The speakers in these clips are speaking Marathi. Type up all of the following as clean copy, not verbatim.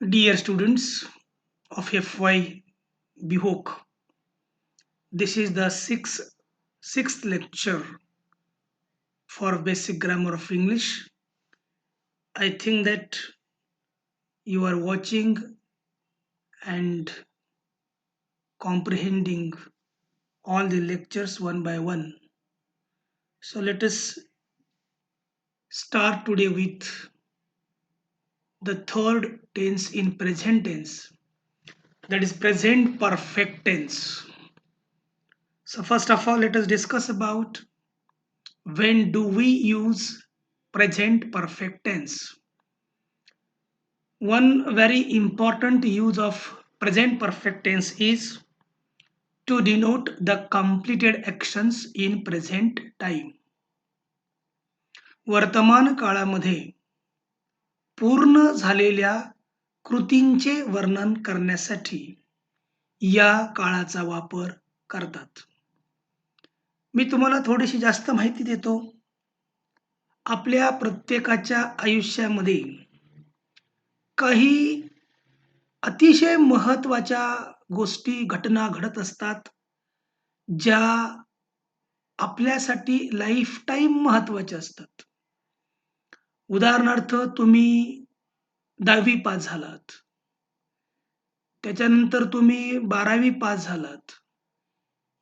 Dear students of FY BHOK, this is the sixth lecture for basic grammar of English. I think that you are watching and comprehending all the lectures one by one. So let us start today with the third tense in present tense, that is present perfect tense. So first of all, let us discuss about when do we use present perfect tense. One very important use of present perfect tense is to denote the completed actions in present time. वर्तमान काळामध्ये पूर्ण झालेल्या कृतींचे वर्णन करण्यासाठी या काळाचा वापर करतात. मी तुम्हाला थोडीशी जास्त माहिती देतो. आपल्या प्रत्येकाच्या आयुष्यामध्ये काही अतिशय महत्त्वाच्या गोष्टी, घटना घडत असतात, ज्या आपल्यासाठी लाईफटाईम महत्त्वाच्या असतात. उदाहरणार्थ तुम्ही 10वी पास झालात. त्याच्यानंतर तुम्ही 12वी पास झालात.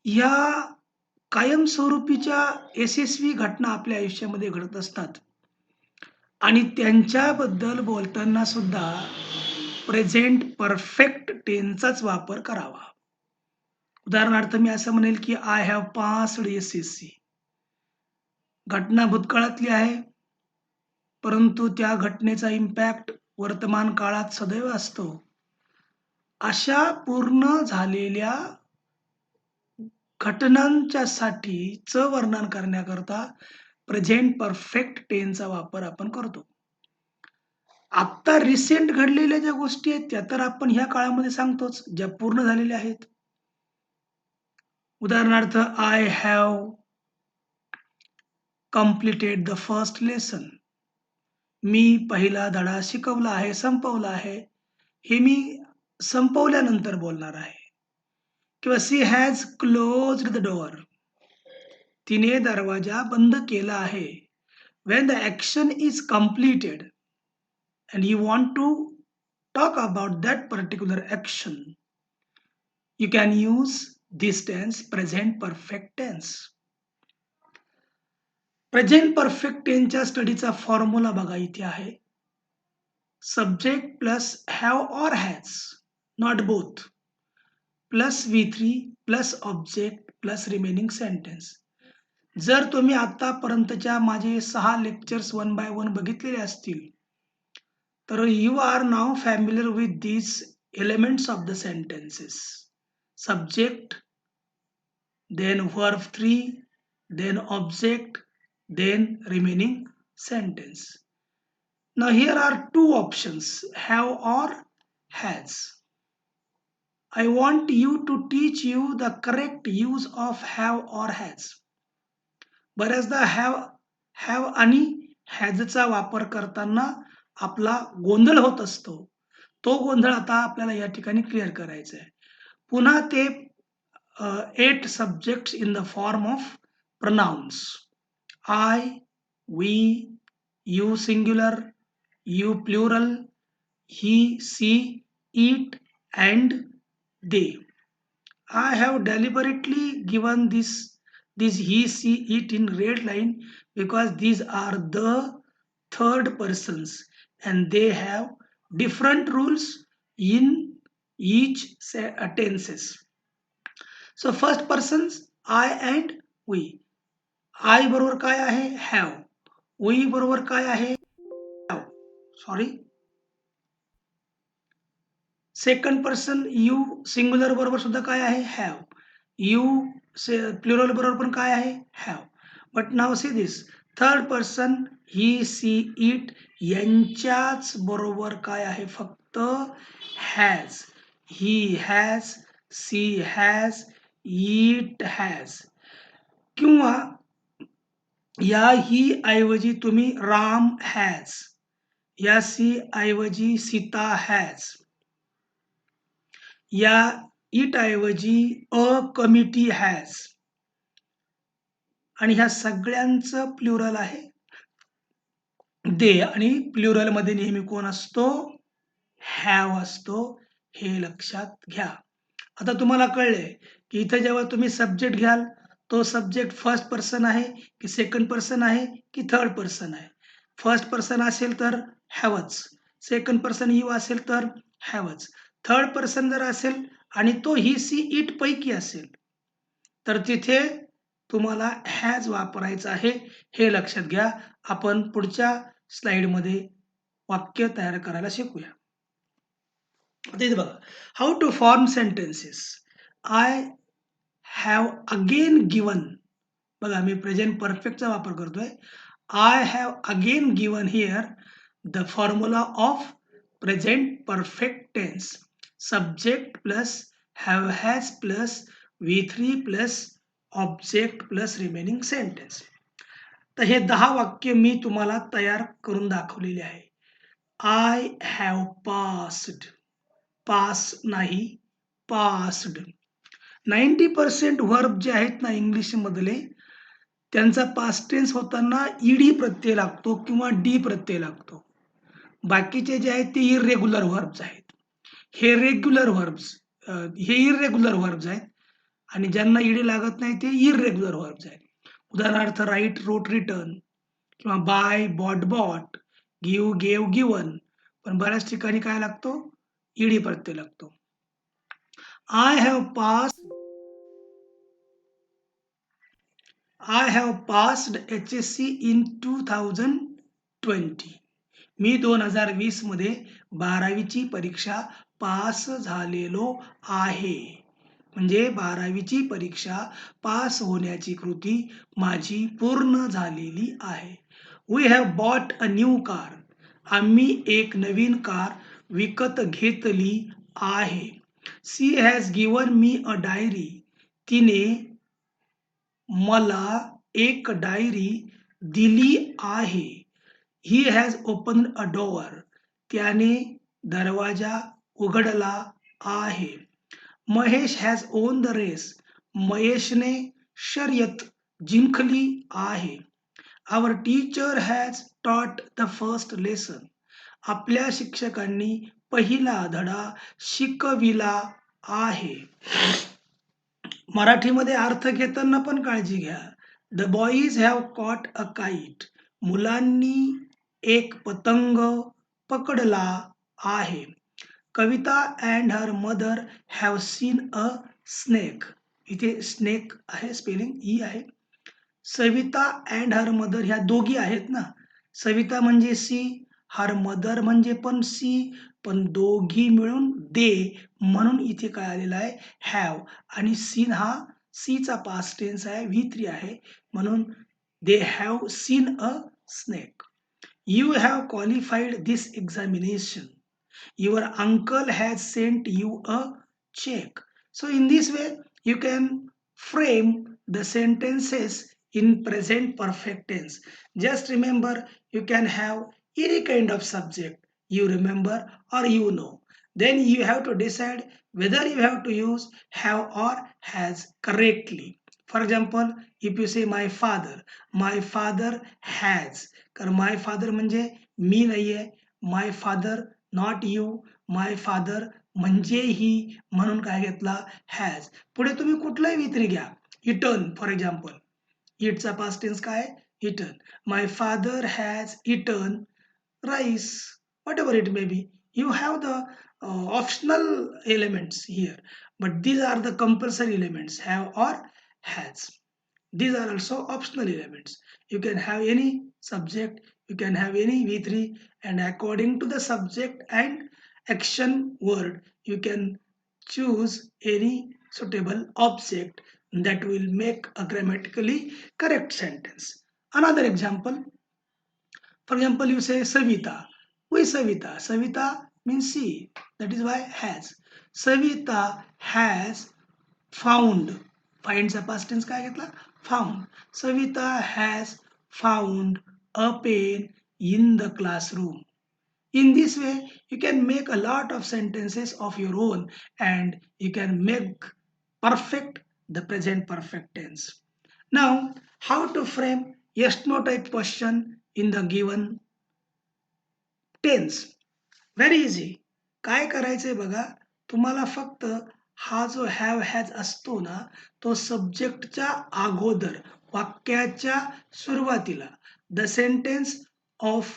ह्या कायमस्वरूपीच्या यशस्वी घटना आपल्या आयुष्यामध्ये घडत असतात आणि त्यांच्याबद्दल बोलताना सुद्धा प्रेझेंट परफेक्ट टेन्सचाच वापर करावा. उदाहरणार्थ मी असं म्हणेल की आय हॅव पास्ड एस-एस-सी. घटना भूतकाळातली आहे, परंतु त्या घटनेचा इम्पॅक्ट वर्तमान काळात सदैव असतो. अशा पूर्ण झालेल्या घटनांच्यासाठीचं वर्णन करण्याकरता प्रेझेंट परफेक्ट टेन्सचा वापर आपण करतो. आत्ता रिसेंट घडलेल्या ज्या गोष्टी आहेत त्या तर आपण ह्या काळामध्ये सांगतोच, ज्या पूर्ण झालेल्या आहेत. उदाहरणार्थ I have completed the first lesson. मी पहिला धडा शिकवला आहे, संपवला आहे. हे मी संपवल्यानंतर बोलणार आहे. किंवा शी हॅज क्लोज्ड द डोअर. तिने दरवाजा बंद केला आहे. When the action is completed and you want to talk about that particular action, you can use this tense, present perfect tense. Present perfect टेन्सच्या स्टडीचा फॉर्म्युला बघा इथे आहे. Subject plus have or has, not both, plus V3 plus object plus remaining sentence. जर तुम्ही आतापर्यंतच्या माझे 6 लेक्चर्स वन बाय वन बघितलेले असतील, तर you are now familiar with these elements of the sentences. Subject, then verb 3, then object, then remaining sentence. Now here are two options, have or has. I want you to teach you the correct use of have or has. बऱ्याचदा हॅव आणि हॅजचा वापर करताना आपला गोंधळ होत असतो. तो गोंधळ आता आपल्याला या ठिकाणी क्लिअर करायचा आहे. पुन्हा ते 8 subjects in the form of pronouns. I, we, you singular, you plural, he, she, it and they. I have deliberately given this he, she, it in red line because these are the third persons and they have different rules in each tenses. So first persons I and we. I बरोबर काय आहे have. We बरोबर काय आहे have. Sorry. Second person you singular बरोबर सुद्धा काय आहे हॅव. यू प्लुरल बरोबर पण काय आहे have. But now see this third person he, she, it यांच्याच बरोबर काय आहे फक्त has. He has, she has, it has. किंवा या ही ऐवजी तुम्ही राम हॅज, या सी ऐवजी सीता हॅज, या इट ऐवजी अ कमिटी हॅज, आणि ह्या सगळ्यांचं प्लुरल आहे दे, आणि प्लुरल मध्ये नेहमी कोण असतो? हॅव असतो. हे लक्षात घ्या. आता तुम्हाला कळलंय की इथे जेव्हा तुम्ही सब्जेक्ट घ्याल, तो सब्जेक्ट फर्स्ट पर्सन आहे की सेकंड पर्सन आहे की थर्ड पर्सन आहे. फर्स्ट पर्सन असेल तर हॅवच, सेकंड पर्सन यू असेल तर हॅवच, थर्ड पर्सन जर असेल आणि तो ही सी इट पैकी असेल तर तिथे तुम्हाला हॅज वापरायचं आहे. हे लक्षात घ्या. आपण पुढच्या स्लाइडमध्ये वाक्य तयार करायला शिकूया. आता इथे बघा, how to form sentences. I have again given, बघा मी प्रेझेंट परफेक्टचा वापर करतोय. I have again given here the formula of present perfect tense. Subject plus have has plus V3 plus object plus remaining sentence. तर हे 10 वाक्य मी तुम्हाला तयार करून दाखवलेले आहे. आय हॅव पास्ड, पास नाही, पास्ड. 90% वर्ब जे आहेत ना इंग्लिश मधले, त्यांचा पास्ट टेन्स होताना ईडी प्रत्यय लागतो किंवा डी प्रत्यय लागतो. बाकीचे जे आहेत ते इरेग्युलर व्हर्ब्स आहेत. हे रेग्युलर व्हर्ब्स, हे इरेग्युलर व्हर्ब्स आहेत, आणि ज्यांना ईडी लागत नाही ते इरेग्युलर व्हर्ब्स आहेत. उदाहरणार्थ राईट, रोट, रिटर्न, किंवा buy, bought, bought, give, gave, given. पण बऱ्याच ठिकाणी काय लागतो? ईडी प्रत्यय लागतो. I have passed HSC in 2020. मी 2020 मध्ये 12वीची परीक्षा पास झालेलो आहे. म्हणजे 12वीची परीक्षा पास होण्याची कृती माझी पूर्ण झालेली आहे. We have bought a new car. आम्ही एक नवीन कार विकत घेतली आहे. She has given me a diary. तिने मला एक डायरी दिली आहे. He has open a door. त्याने दरवाजा उघडला आहे. Mahesh has won the race. महेशने शर्यत जिंकली आहे. Our teacher has taught the first lesson. आपल्या शिक्षकांनी पहिला धडा शिकविला आहे. मराठीमध्ये अर्थ घेताना पण काळजी घ्या. The boys have caught a kite. मुलांनी एक पतंग पकडला आहे. Kavita and her mother have seen a snake. इथे स्नेक आहे, स्पेलिंग ई आहे. सविता अँड हर मदर ह्या दोघी आहेत ना. सविता म्हणजे सी, हर मदर म्हणजे पण सी, पण दोघी मिळून दे, म्हणून इथे काय आलेलं आहे? हॅव. आणि सीन हा सीचा पास्ट टेन्स आहे, V3 आहे, म्हणून they have seen a snake. You have qualified this examination. Your uncle has sent you a check. So in this way, you can frame the sentences in present perfect tense. Just remember, you can have any kind of subject you remember or you know. Then you have to decide whether you have to use have or has correctly. For example, if you say my father has, कारण my father म्हणजे मी नाहीये, my father not you, my father म्हणजे ही, म्हणून काय घेतला? हॅज. पुढे तुम्ही कुठलाही V3 घ्या. इटन फॉर एक्झाम्पल, इटचा पास्ट टेन्स काय? Eaten. My father has eaten rice. Whatever it may be. You have the optional elements here, but these are the compulsory elements, have or has. These are also optional elements. You can have any subject, you can have any V3, and according to the subject and action word, you can choose any suitable object that will make a grammatically correct sentence. Another example, for example, you say Savita. Who is Savita? Savita means she. That is why has. Savita has found. Findचा past tense काय घेतला? Found. Savita has found a pen in the classroom. In this way, you can make a lot of sentences of your own and you can make perfect the present perfect tense. Now, how to frame yes no type question in the given tense? Very easy. काय करायचंय बघा, तुम्हाला फक्त हा जो हॅव हॅज असतो ना, तो सब्जेक्टच्या अगोदर वाक्याच्या सुरुवातीला the sentence of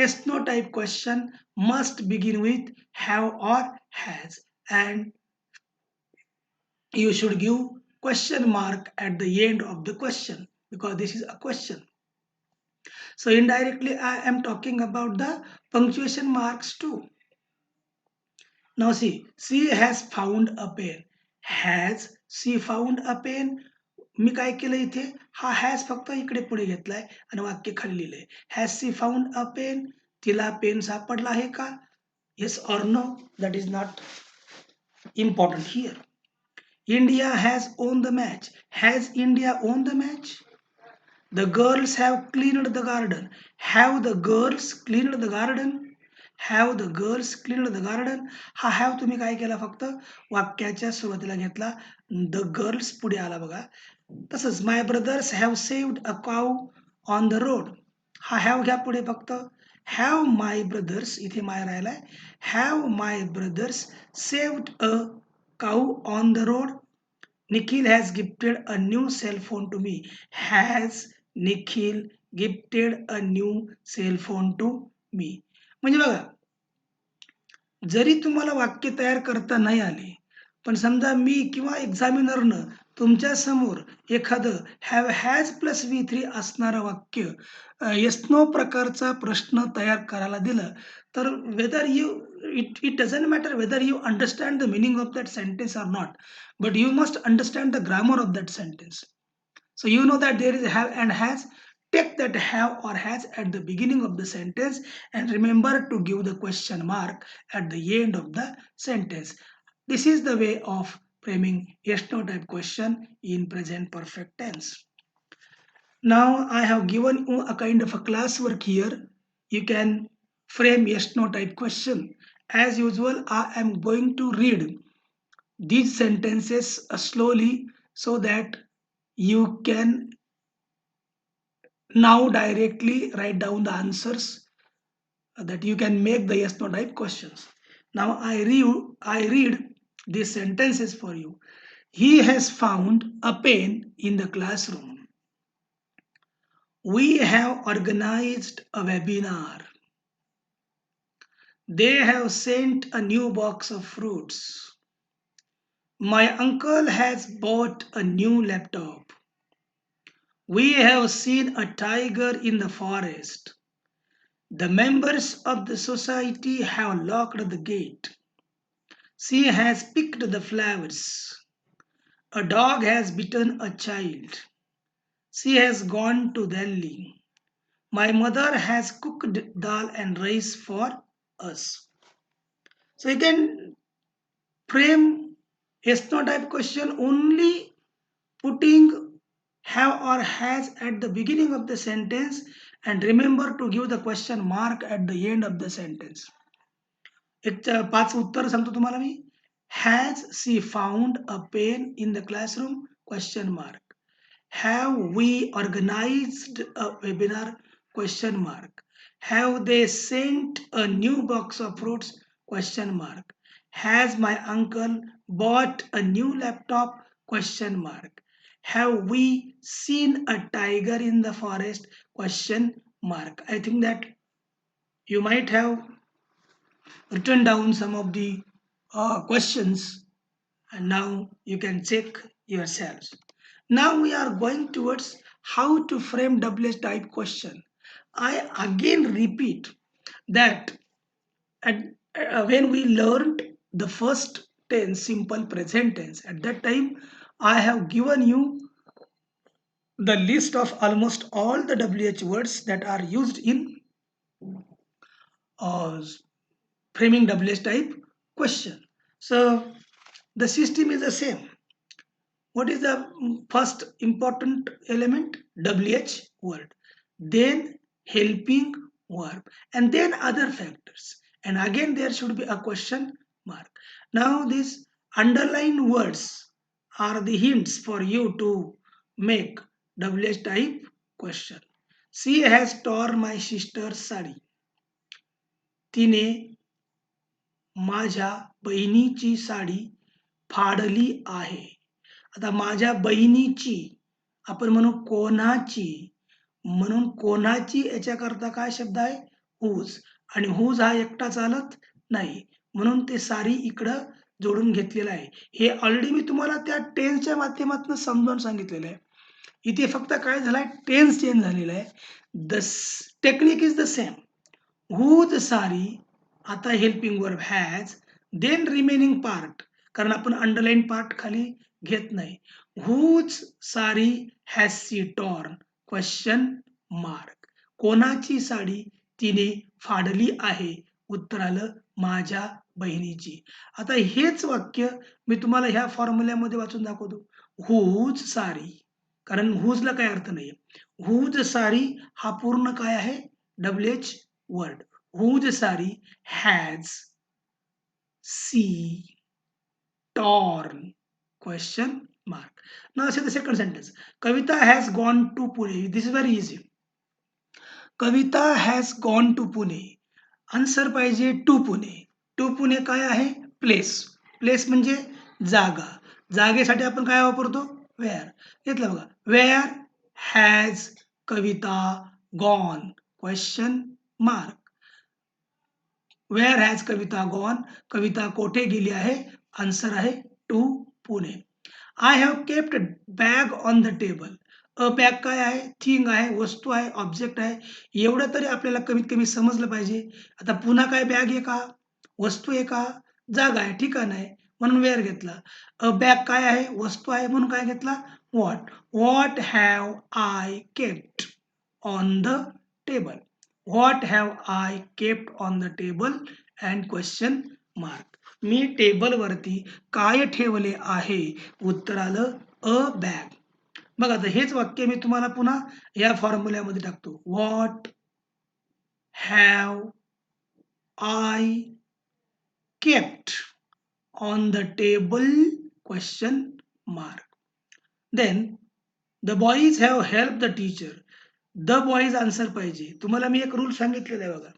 yes no type question must begin with have or has and you should give question mark at the end of the question because this is a question. So indirectly I am talking about the punctuation marks too. Now see, she has found a pen. Has she found a pen? मी काय केलं इथे हा हॅज फक्त इकडे पुढे घेतलाय आणि वाक्य खाली लिहिलंय. Has she found a pen? तिला पेन सापडला आहे का? Yes or no? That is not important here. India has won the match. Has India won the match? The girls have cleaned the garden. Have the girls cleaned the garden? Have the girls cleaned the garden? हा have तुम्ही काय केला फक्त वाक्याच्या सुरुवातीला घेतला. The girls पुढे आला बघा. तसंच my brothers have saved a cow on the road. हा have घ्या पुढे फक्त. Have my brothers इथे my राहिलाय. Have my brothers saved a cow on the road? Nikhil has gifted a new cell phone to me. Has Nikhil gifted a new cell phone to me? म्हणजे बघा, जरी तुम्हाला वाक्य तयार करता नाही आले, पण समजा मी किंवा एक्झामिनरनं तुमच्या समोर एखादं हॅव हॅज प्लस V3 असणारं वाक्य येस नो प्रकारचा प्रश्न तयार करायला दिलं, तर whether you it doesn't matter whether you understand the meaning of that sentence or not, but you must understand the grammar of that sentence. So you know that there is a have and has. Take that have or has at the beginning of the sentence and remember to give the question mark at the end of the sentence. This is the way of framing yes no type question in present perfect tense. Now I have given you a kind of a classwork here. You can frame yes no type question. As usual, I am going to read these sentences slowly so that you can now directly write down the answers that you can make the yes no type questions. Now I read these sentences for you. He has found a pen in the classroom. We have organized a webinar. They have sent a new box of fruits. My uncle has bought a new laptop. We have seen a tiger in the forest. The members of the society have locked the gate. She has picked the flowers. A dog has bitten a child. She has gone to Delhi. My mother has cooked dal and rice for us. So you can frame yes no type question only putting have or has at the beginning of the sentence and remember to give the question mark at the end of the sentence. एक 5 उत्तर सांगतो तुम्हाला मी. Has she found a pen in the classroom? Question mark. Have we organized a webinar? Question mark. Have they sent a new box of fruits? Question mark. Has my uncle bought a new laptop? Question mark. Have we seen a tiger in the forest? Question mark. I think that you might have written down some of the questions and now you can check yourselves. Now we are going towards how to frame WH type question. I again repeat that at, when we learned the first tense, simple present tense, at that time I have given you the list of almost all the WH words that are used in uh, framing WH type question. So the system is the same. What is the first important element? WH word. Then helping verb and then other factors. and again there should be a question mark. Now these underlined words are the hints for you to make WH type question. She has torn my sister's sari. तिने माझ्या बहिणीची साडी फाडली आहे. आता माझ्या बहिणीची आपण म्हणू कोणाची, म्हणून कोणाची याच्याकरता काय शब्द आहे? हुज, आणि हुज हा एकटा चालत नाही, म्हणून ते सारी इकडं जोडून घेतलेलं आहे. हे ऑलरेडी मी तुम्हाला त्या टेन्सच्या माध्यमातून समजावून सांगितलेलं आहे. इथे फक्त काय झालंय, टेन्स चेंज झालेला आहे. The technique is the same. Whose sari, आता helping verb has, then remaining part, कारण आपण अंडरलाईन पार्ट खाली घेत नाही. Whose sari has she torn question mark. कोणाची साडी तिने फाडली आहे? उत्तर आलं माझ्या बहिणीची. आता हेच वाक्य मी तुम्हाला ह्या फॉर्म्युल्यामध्ये वाचून दाखवतो. हुज सारी, कारण हुजला काय अर्थ नाही. हुज सारी हा पूर्ण काय आहे? WH word. Whose sari has she torn question mark. Now say the second sentence. Kavita has gone to Pune. This is very easy. Kavita has gone to Pune. Answer पाहिजे टू पुणे. टू पुणे काय आहे? प्लेस. प्लेस म्हणजे जागा. जागेसाठी आपण काय वापरतो? वेअर. घेतलं बघा. Where has Kavita gone question mark. Where has Kavita gone, Kavita कोठे गेली आहे? आन्सर आहे to Pune. I have kept bag on the table. A bag काय आहे? थिंग आहे, वस्तू आहे, ऑब्जेक्ट आहे. एवढं तरी आपल्याला कमीत कमी समजलं पाहिजे. आता पुन्हा काय बॅग आहे का? वस्तू आहे का? जागा आहे, ठिकाण आहे, म्हणून वेअर घेतला. अ बॅग काय आहे? वस्तू आहे, म्हणून काय घेतला? What. What have I kept on the table. What have I kept on the table and question mark. Me table वरती काय ठेवले आहे? उत्तर आलं अ बॅग. बघा आता हेच वाक्य मी तुम्हाला पुन्हा या फॉर्म्युल्यामध्ये टाकतो. What have I kept on the table question mark. Then the boys have helped the teacher. The boys answer पाहिजे. तुम्हाला मी एक रूल सांगितलेला आहे बघा.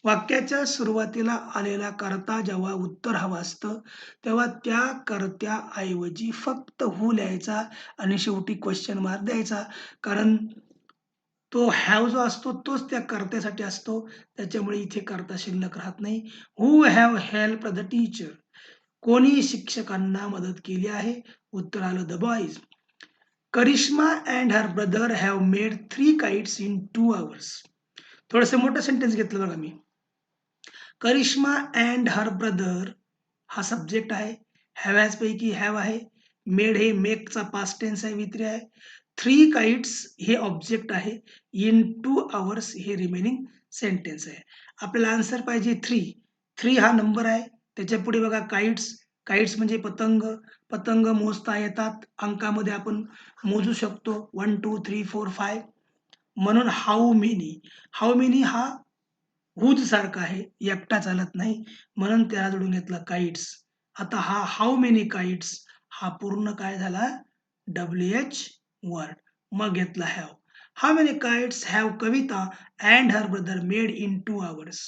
वाक्याच्या सुरुवातीला आलेला कर्ता जेव्हा उत्तर हवं असतं, तेव्हा त्या कर्त्याऐवजी फक्त हू लिहायचा आणि शेवटी क्वेश्चन मार्क द्यायचा. कारण तो हॅव जो असतो तोच त्या कर्त्यासाठी असतो, त्याच्यामुळे इथे कर्ता शिल्लक राहत नाही. Who have help the teacher. कोणी शिक्षकांना मदत केली आहे? उत्तर आलं the boys. Karishma and her brother have made 3 kites in 2 hours. थोडंसं मोठं सेंटेन्स घेतलं बघा मी. करिश्मा अँड हर ब्रदर हा सब्जेक्ट आहे. हॅव पैकी हॅव आहे. मेड हे मेकचा पास्ट टेन्स आहे, वित्री आहे. 3 kites हे ऑब्जेक्ट आहे. इन 2 hours हे रिमेनिंग सेंटेन्स आहे. आपल्याला आन्सर पाहिजे 3. 3 हा नंबर आहे. त्याच्या पुढे बघा काइट्स. काइट्स म्हणजे पतंग. पतंग मोजता येतात. अंकामध्ये आपण मोजू शकतो 1 2 3 4 5. म्हणून हाऊ मेनी. हाऊ मेनी हा हुज सारखा आहे, एकटा चालत नाही, म्हणून त्याला जोडून घेतला काइट्स. आता हा हाऊ मेनी काइट्स हा पूर्ण काय झाला? WH word. मग घेतला have. How many kites have Kavita and her brother made in 2 hours.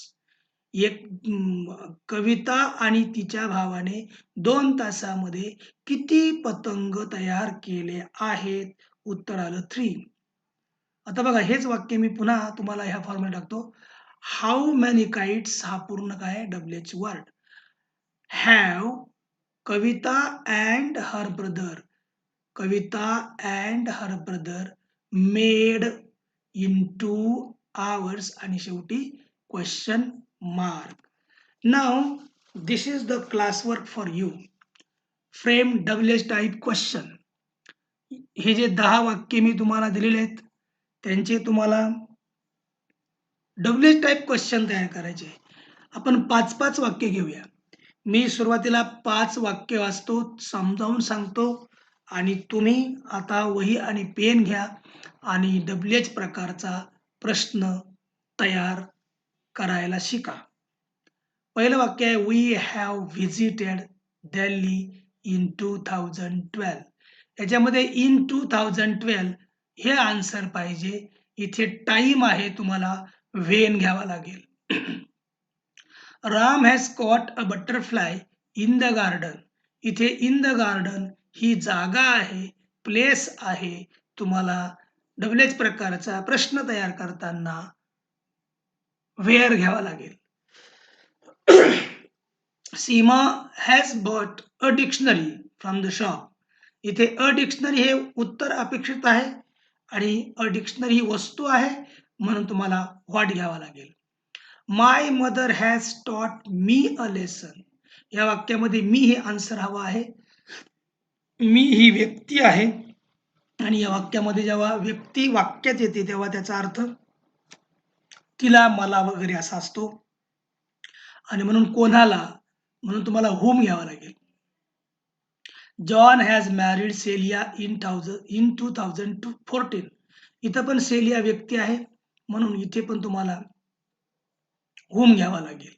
एक कविता आणि तिच्या भावाने 2 तासामध्ये किती पतंग तयार केले आहेत? उत्तर आलं 3. आता बघा हेच वाक्य मी पुन्हा तुम्हाला ह्या फॉर्ममध्ये टाकतो. हाऊ मॅनी काइट्स हा पूर्ण काय? WH word. Have Kavita and her brother. Kavita and her brother made in 2 hours आणि शेवटी question mark. Now, this is the classwork for you. Frame WH type question. हे जे 10 वाक्य मी तुम्हाला दिलेले आहेत, त्यांचे तुम्हाला WH टाइप क्वेश्चन तयार करायचे. आपण 5-5 वाक्य घेऊया. मी सुरुवातीला 5 वाक्य वाचतो, समजावून सांगतो आणि तुम्ही आता वही आणि पेन घ्या आणि WH प्रकारचा प्रश्न तयार करायला शिका. पहिलं वाक्य आहे we have visited Delhi in 2012. याच्यामध्ये इन 2012 हे आन्सर पाहिजे. इथे टाइम आहे, तुम्हाला व्हेन घ्यावा लागेल. Ram has cot a butterfly in the garden. इथे इन द गार्डन ही जागा आहे, प्लेस आहे. तुम्हाला डबल प्रकारचा प्रश्न तयार करताना वेअर घ्यावा लागेल. Seema has bought a dictionary from the shop. इथे अ डिक्शनरी हे उत्तर अपेक्षित आहे आणि अ डिक्शनरी ही वस्तू आहे, म्हणून तुम्हाला व्हॉट घ्यावा लागेल. माय mother has taught me a lesson. या वाक्यामध्ये मी हे आन्सर हवा आहे. मी ही व्यक्ती आहे आणि या वाक्यामध्ये जेव्हा व्यक्ती वाक्यात येते तेव्हा त्याचा अर्थ तिला, मला वगैरे असा असतो. आणि म्हणून कोणाला, म्हणून तुम्हाला होम घ्यावा लागेल. John has married Celia in 2014. इथं पण सेलिया व्यक्ती आहे, म्हणून इथे पण तुम्हाला होम घ्यावा लागेल.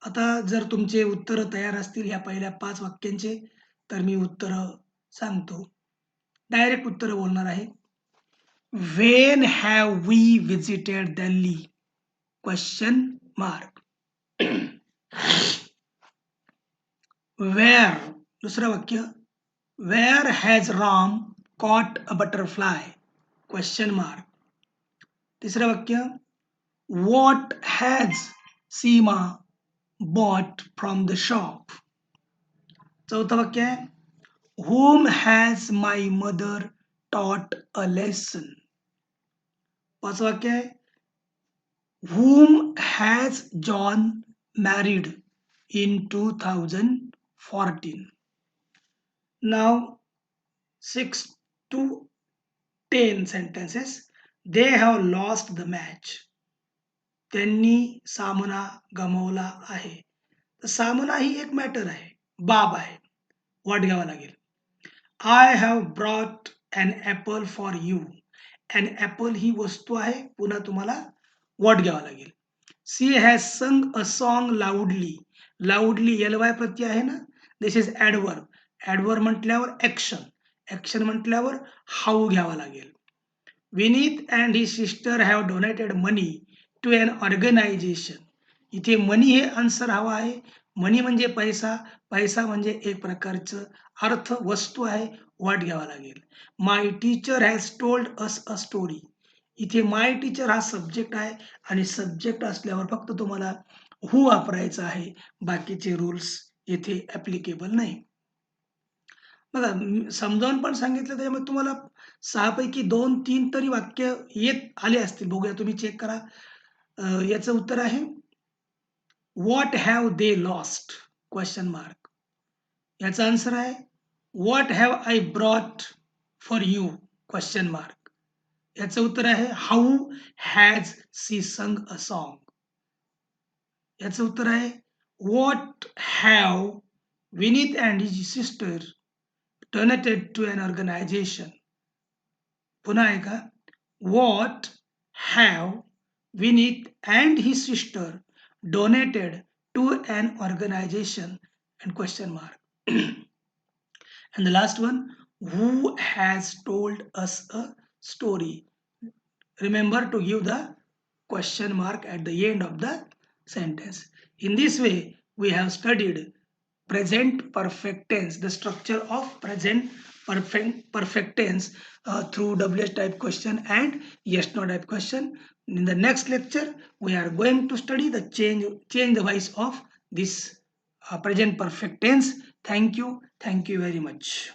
आता जर तुमचे उत्तर तयार असतील या पहिल्या 5 वाक्यांचे, तर मी उत्तर सांगतो. डायरेक्ट उत्तर बोलणार आहे. When have we visited Delhi? Question mark. Where, दुसरं वाक्य, where has Ram caught a butterfly? Question mark. तिसरं वाक्य, what has Seema bought from the shop? चौथं वाक्य आहे, whom has my mother taught a lesson? पाचवं वाक्य आहे, whom has John married in 2014? Now 6 to 10 sentences. They have lost the match. त्यांनी सामना गमावला आहे. तर सामना ही एक मॅटर आहे, बाब आहे. व्हॉट घ्यावा लागेल. I have brought an apple for you. An apple ही वस्तू आहे, पुन्हा तुम्हाला व्हॉट घ्यावा लागेल. सी हॅज संग अ सॉन्ग लाऊडली. लाऊडली LY प्रत्यय आहे ना, दिस इज ॲडवर्ब. ॲडवर्ब म्हटल्यावर ॲक्शन, ॲक्शन म्हटल्यावर हाऊ घ्यावा लागेल. Vineet and he sister have donated money to an organisation. इथे मनी हे आन्सर हवा आहे. मनी म्हणजे पैसा, पैसा म्हणजे एक प्रकारचं अर्थ वस्तू आहे, व्हॉट घ्यावा लागेल. My teacher has told us a story. इथे माय टीचर हा सब्जेक्ट आहे आणि सब्जेक्ट असल्यावर फक्त तुम्हाला हू वापरायचं आहे, बाकीचे रूल्स येथे ॲप्लिकेबल नाही. बघा, समजावून पण सांगितलं, त्यामुळे तुम्हाला 6 पैकी 2-3 तरी वाक्य येत आले असतील. बघूया, तुम्ही चेक करा. याचं उत्तर आहे what have they lost? Question mark. याचा आन्सर आहे what have I brought for you? Question mark. याचं उत्तर आहे हाऊ हॅज सी संग अ सॉन्ग? याचं उत्तर आहे what have Vineet and his sister donated to an organisation? पुन्हा एकदा, what have Vineet and his sister donated to an organization? And question mark. And the last one, who has told us a story? Remember to give the question mark at the end of the sentence. In this way, we have studied present perfect tense, the structure of present perfect tense through WH type question and yes no type question. In the next lecture, we are going to study the change the voice of this present perfect tense. Thank you very much.